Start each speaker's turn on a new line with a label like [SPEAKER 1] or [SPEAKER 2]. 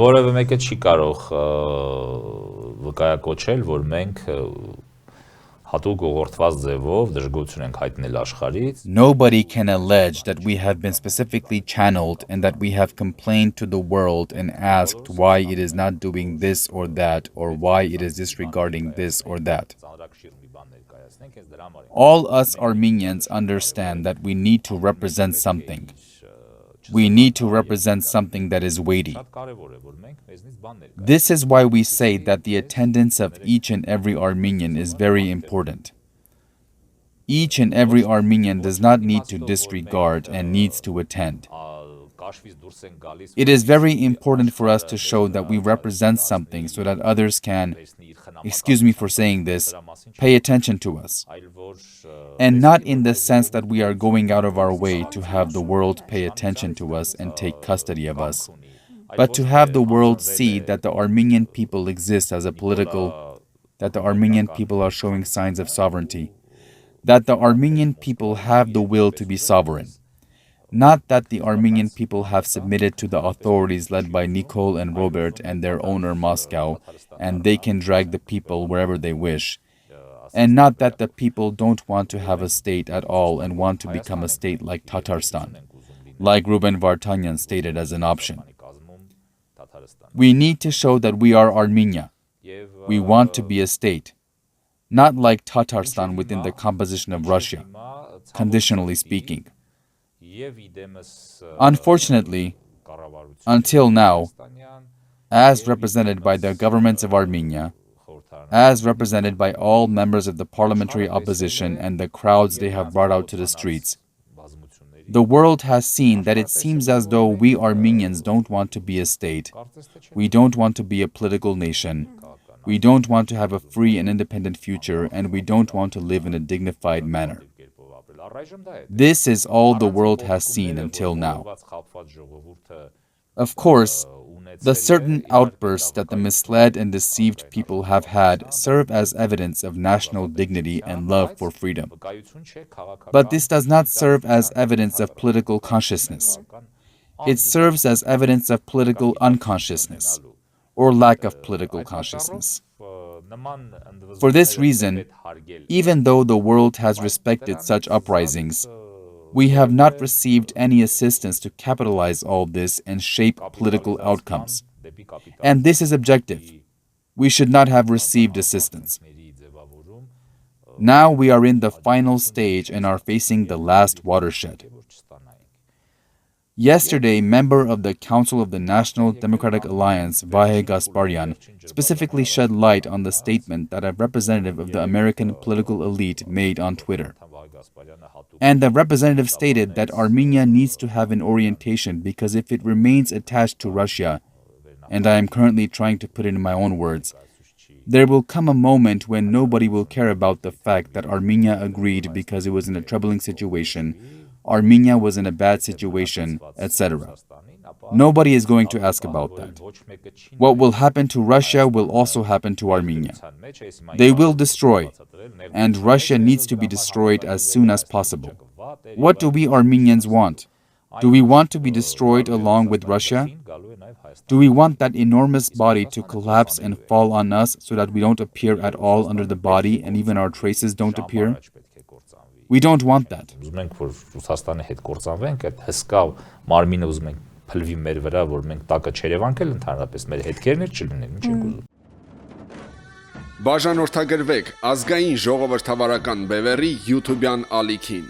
[SPEAKER 1] Որևէ մեկը չի կարող վկայակոչել, որ մենք հատուկ ուղղորդված ձևով դժգոհություն ենք հայտնել աշխարհից.
[SPEAKER 2] Nobody can allege that we have been specifically channeled and that we have complained to the world and asked why it is not doing this or that or why it is disregarding this or that. All us Armenians understand that we need to represent something. We need to represent something that is weighty. This is why we say that the attendance of each and every Armenian is very important. Each and every Armenian does not need to disregard and needs to attend. It is very important for us to show that we represent something so that others can, excuse me for saying this, pay attention to us. And not in the sense that we are going out of our way to have the world pay attention to us and take custody of us, but to have the world see that the Armenian people exist as a political, that the Armenian people are showing signs of sovereignty, that the Armenian people have the will to be sovereign. Not that the Armenian people have submitted to the authorities led by Nicole and Robert and their owner Moscow, and they can drag the people wherever they wish. And not that the people don't want to have a state at all and want to become a state like Tatarstan, like Ruben Vartanyan stated as an option. We need to show that we are Armenia. We want to be a state, not like Tatarstan within the composition of Russia, conditionally speaking. Unfortunately, until now, as represented by the governments of Armenia, as represented by all members of the parliamentary opposition and the crowds they have brought out to the streets, the world has seen that it seems as though we Armenians don't want to be a state, we don't want to be a political nation, we don't want to have a free and independent future, and we don't want to live in a dignified manner. This is all the world has seen until now. Of course, the certain outbursts that the misled and deceived people have had serve as evidence of national dignity and love for freedom. But this does not serve as evidence of political consciousness. It serves as evidence of political unconsciousness, or lack of political consciousness. For this reason, even though the world has respected such uprisings, we have not received any assistance to capitalize all this and shape political outcomes. And this is objective. We should not have received assistance. Now we are in the final stage and are facing the last watershed. Yesterday, member of the Council of the National Democratic Alliance, Vahe Gasparyan, specifically shed light on the statement that a representative of the American political elite made on Twitter. And the representative stated that Armenia needs to have an orientation because if it remains attached to Russia, and I am currently trying to put it in my own words, there will come a moment when nobody will care about the fact that Armenia agreed because it was in a troubling situation, Armenia was in a bad situation, etc. Nobody is going to ask about that. What will happen to Russia will also happen to Armenia. They will destroy, and Russia needs to be destroyed as soon as possible. What do we Armenians want? Do we want to be destroyed along with Russia? Do we want that enormous body to collapse and fall on us so that we don't appear at all under the body and even our traces don't appear? We don't want that.
[SPEAKER 3] Բաժանորդագրվեք ազգային ժողովրդավարական բևեռի YouTube-յան ալիքին։